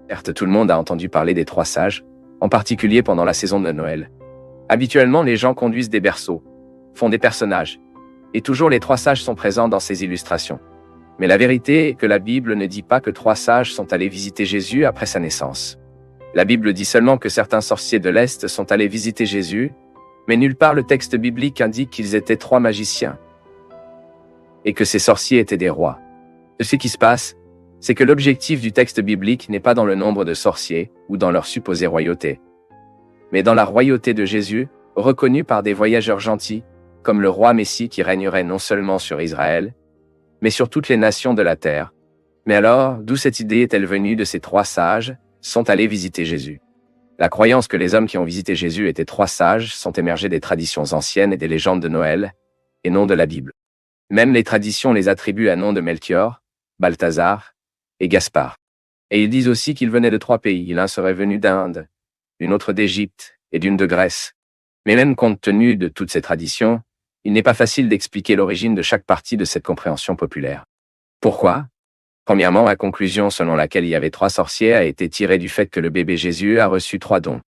Certes, tout le monde a entendu parler des trois sages, en particulier pendant la saison de Noël. Habituellement, les gens conduisent des berceaux, font des personnages, et toujours les trois sages sont présents dans ces illustrations. Mais la vérité est que la Bible ne dit pas que trois sages sont allés visiter Jésus après sa naissance. La Bible dit seulement que certains sorciers de l'Est sont allés visiter Jésus, mais nulle part le texte biblique indique qu'ils étaient trois magiciens, et que ces sorciers étaient des rois. Ce qui se passe, c'est que l'objectif du texte biblique n'est pas dans le nombre de sorciers ou dans leur supposée royauté, mais dans la royauté de Jésus, reconnue par des voyageurs gentils, comme le roi Messie qui régnerait non seulement sur Israël, mais sur toutes les nations de la terre. Mais alors, d'où cette idée est-elle venue de ces trois sages sont allés visiter Jésus? La croyance que les hommes qui ont visité Jésus étaient trois sages sont émergées des traditions anciennes et des légendes de Noël, et non de la Bible. Même les traditions les attribuent à nom de Melchior, Balthazar et Gaspard. Et ils disent aussi qu'ils venaient de trois pays. L'un serait venu d'Inde, une autre d'Égypte et d'une de Grèce. Mais même compte tenu de toutes ces traditions, il n'est pas facile d'expliquer l'origine de chaque partie de cette compréhension populaire. Pourquoi? Premièrement, la conclusion selon laquelle il y avait trois sorciers a été tirée du fait que le bébé Jésus a reçu trois dons.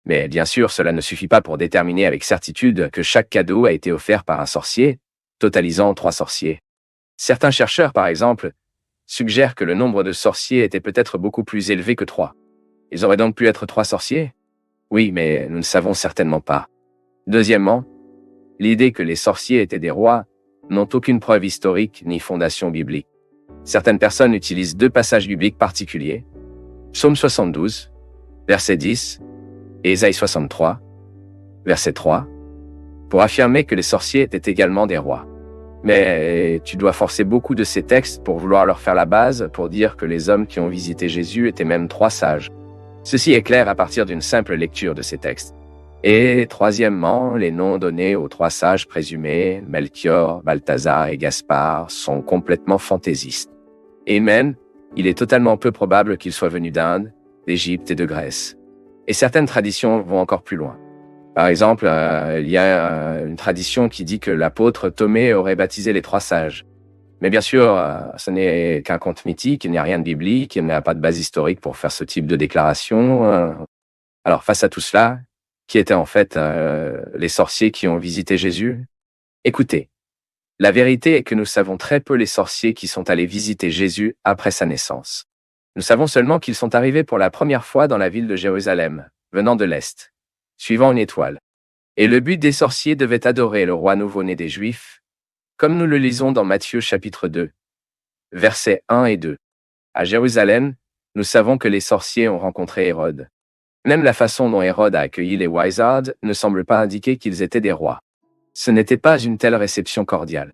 Mais bien sûr, cela ne suffit pas pour déterminer avec certitude que chaque cadeau a été offert par un sorcier, totalisant trois sorciers. Certains chercheurs, par exemple, suggèrent que le nombre de sorciers était peut-être beaucoup plus élevé que trois. Ils auraient donc pu être trois sorciers? Oui, mais nous ne savons certainement pas. Deuxièmement, l'idée que les sorciers étaient des rois n'ont aucune preuve historique ni fondation biblique. Certaines personnes utilisent deux passages bibliques particuliers, Psaume 72, verset 10, et Ésaïe 63, verset 3, pour affirmer que les sorciers étaient également des rois. Mais tu dois forcer beaucoup de ces textes pour vouloir leur faire la base pour dire que les hommes qui ont visité Jésus étaient même trois sages. Ceci est clair à partir d'une simple lecture de ces textes. Et troisièmement, les noms donnés aux trois sages présumés, Melchior, Balthazar et Gaspard, sont complètement fantaisistes. Et même, il est totalement peu probable qu'ils soient venus d'Inde, d'Égypte et de Grèce. Et certaines traditions vont encore plus loin. Par exemple, il y a une tradition qui dit que l'apôtre Thomée aurait baptisé les trois sages. Mais bien sûr, ce n'est qu'un conte mythique, il n'y a rien de biblique, il n'y a pas de base historique pour faire ce type de déclaration. Alors, face à tout cela, qui étaient en fait les sorciers qui ont visité Jésus? Écoutez, la vérité est que nous savons très peu les sorciers qui sont allés visiter Jésus après sa naissance. Nous savons seulement qu'ils sont arrivés pour la première fois dans la ville de Jérusalem, venant de l'Est, suivant une étoile. Et le but des sorciers devait adorer le roi nouveau-né des Juifs, comme nous le lisons dans Matthieu chapitre 2, versets 1 et 2. À Jérusalem, nous savons que les sorciers ont rencontré Hérode. Même la façon dont Hérode a accueilli les Wizards ne semble pas indiquer qu'ils étaient des rois. Ce n'était pas une telle réception cordiale.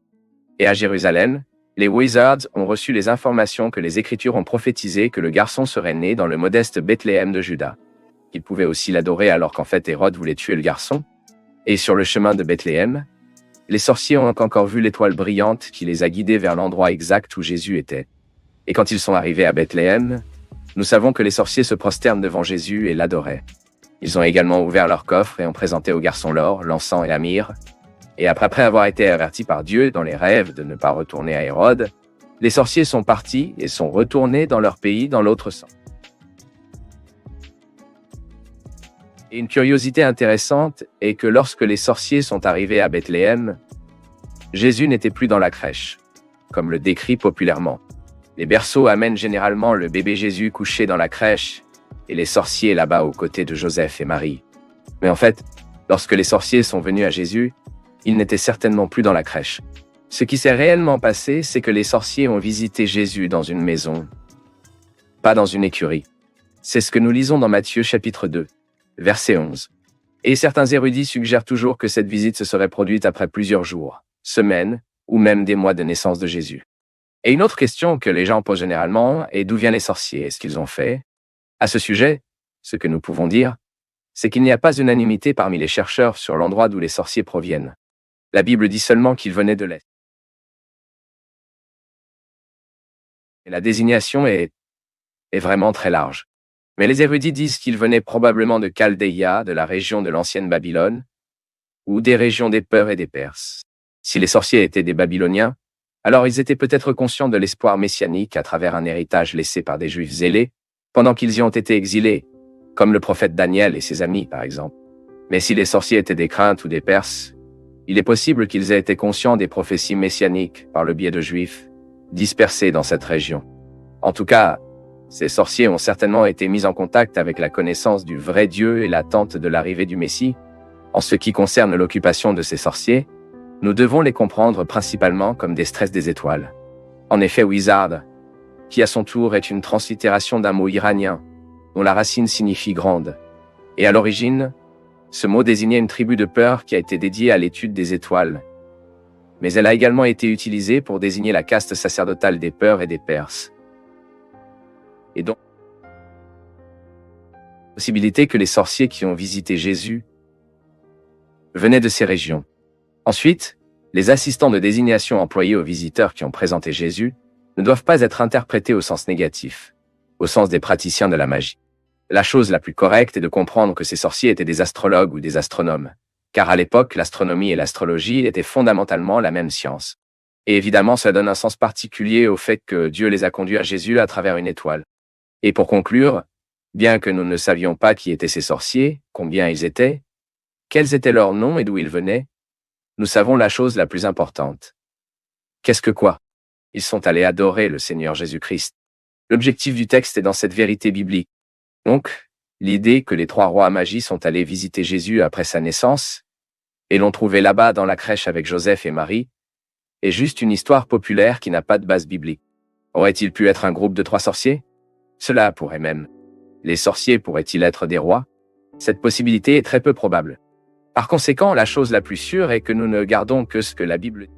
Et à Jérusalem, les Wizards ont reçu les informations que les Écritures ont prophétisées que le garçon serait né dans le modeste Bethléem de Juda. Ils pouvaient aussi l'adorer alors qu'en fait Hérode voulait tuer le garçon. Et sur le chemin de Bethléem, les sorciers ont encore vu l'étoile brillante qui les a guidés vers l'endroit exact où Jésus était. Et quand ils sont arrivés à Bethléem, nous savons que les sorciers se prosternent devant Jésus et l'adoraient. Ils ont également ouvert leur coffre et ont présenté au garçon l'or, l'encens et la myrrhe. Et après avoir été avertis par Dieu dans les rêves de ne pas retourner à Hérode, les sorciers sont partis et sont retournés dans leur pays dans l'autre sens. Et une curiosité intéressante est que lorsque les sorciers sont arrivés à Bethléem, Jésus n'était plus dans la crèche, comme le décrit populairement. Les berceaux amènent généralement le bébé Jésus couché dans la crèche et les sorciers là-bas aux côtés de Joseph et Marie. Mais en fait, lorsque les sorciers sont venus à Jésus, il n'était certainement plus dans la crèche. Ce qui s'est réellement passé, c'est que les sorciers ont visité Jésus dans une maison, pas dans une écurie. C'est ce que nous lisons dans Matthieu chapitre 2, verset 11. Et certains érudits suggèrent toujours que cette visite se serait produite après plusieurs jours, semaines ou même des mois de naissance de Jésus. Et une autre question que les gens posent généralement est d'où viennent les sorciers? Est-ce qu'ils ont fait? À ce sujet, ce que nous pouvons dire, c'est qu'il n'y a pas unanimité parmi les chercheurs sur l'endroit d'où les sorciers proviennent. La Bible dit seulement qu'ils venaient de l'Est. Et la désignation est vraiment très large. Mais les érudits disent qu'ils venaient probablement de Chaldéa, de la région de l'ancienne Babylone, ou des régions des Peurs et des Perses. Si les sorciers étaient des Babyloniens, alors ils étaient peut-être conscients de l'espoir messianique à travers un héritage laissé par des Juifs zélés pendant qu'ils y ont été exilés, comme le prophète Daniel et ses amis par exemple. Mais si les sorciers étaient des Craintes ou des Perses, il est possible qu'ils aient été conscients des prophéties messianiques par le biais de Juifs, dispersés dans cette région. En tout cas, ces sorciers ont certainement été mis en contact avec la connaissance du vrai Dieu et l'attente de l'arrivée du Messie. En ce qui concerne l'occupation de ces sorciers, nous devons les comprendre principalement comme des stress des étoiles. En effet, Wizard, qui à son tour est une translittération d'un mot iranien, dont la racine signifie grande. Et à l'origine, ce mot désignait une tribu de peur qui a été dédiée à l'étude des étoiles. Mais elle a également été utilisée pour désigner la caste sacerdotale des Peurs et des Perses. Et donc, la possibilité que les sorciers qui ont visité Jésus venaient de ces régions. Ensuite, les assistants de désignation employés aux visiteurs qui ont présenté Jésus ne doivent pas être interprétés au sens négatif, au sens des praticiens de la magie. La chose la plus correcte est de comprendre que ces sorciers étaient des astrologues ou des astronomes, car à l'époque, l'astronomie et l'astrologie étaient fondamentalement la même science. Et évidemment, cela donne un sens particulier au fait que Dieu les a conduits à Jésus à travers une étoile. Et pour conclure, bien que nous ne savions pas qui étaient ces sorciers, combien ils étaient, quels étaient leurs noms et d'où ils venaient, nous savons la chose la plus importante. Qu'est-ce que quoi? Ils sont allés adorer le Seigneur Jésus-Christ. L'objectif du texte est dans cette vérité biblique. Donc, l'idée que les 3 rois à magie sont allés visiter Jésus après sa naissance, et l'ont trouvé là-bas dans la crèche avec Joseph et Marie, est juste une histoire populaire qui n'a pas de base biblique. Aurait-il pu être un groupe de 3 sorciers? Cela pourrait même. Les sorciers pourraient-ils être des rois? Cette possibilité est très peu probable. Par conséquent, la chose la plus sûre est que nous ne gardons que ce que la Bible dit.